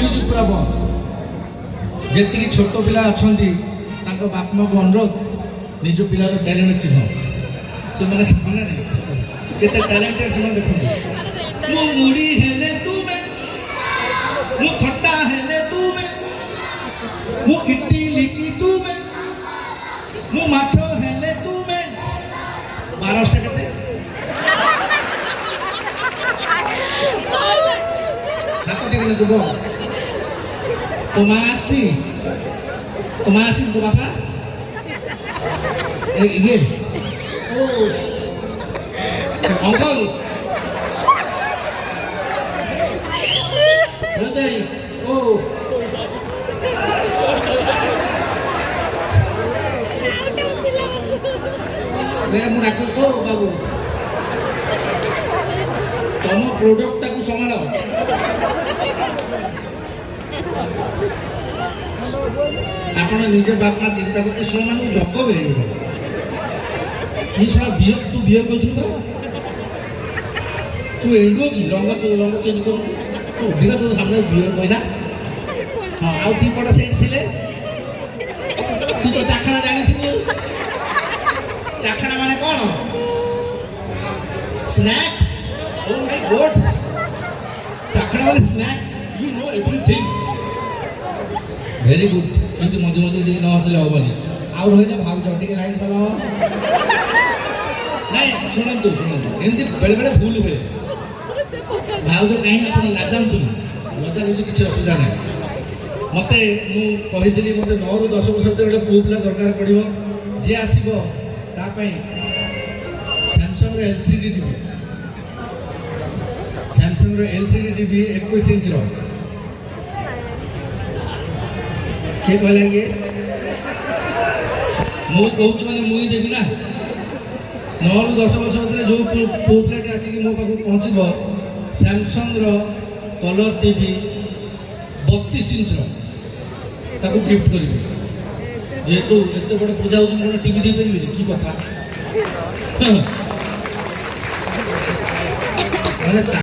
music पूरा बंद जी छोट पिला अच्छा बाप माँ को अनुरोध निज पिलार टैलेंट चिन्ह से मैंने केते टैलेंटेड से देखो मु मुड़ी हेले तू में मु खट्टा हेले तू में मु इडली की तू में मु माछो हेले तू में 12 केते हाथ टेकने दुबो तो मासी तो बापा ये ओ अंकल ओ मेरा मुझे ओ बाबू तुम प्रोडक्ट को संभाल आप निजे बाप माँ चिंता करते शो मान जग भी ये शोना बियर तू बियर कहू तू एंडो की रंग चेंज कर अधिका तो सामने बियर कहला हाँ आउ दी पटा सेठ थिले तू तो चाखणा जानी थी चाखणा माने कौन स्नैक्स ओ माय गॉड चाखणा माने snacks you know everything very good किंतु मजे मजे न हसले हेनी आउ रही भाव टे लाइट दल ना शुणु एमती बेले बेले भूल हुए भाव कहीं आप लाजातु लजा लुझी किसी असुविधा ना मत मुझे मत 9 ରୁ 10 वर्ष भर गोटे पुओ पिला दरकार पड़ो जी आसो Samsung LCD TV Samsung LCD TV 21 inch किए कहला ये मु कहूँ मैंने मुझे देवी ना 9 ରୁ 10 वर्ष भर जो पुओ पिलाटे आसिक मो पाक पहुँचब सैमसंग कलर टीवी 32 इंच ताको गिफ्ट करी जेहेतु एत बड़ पूजा हो टीवी दे पारे कि कथा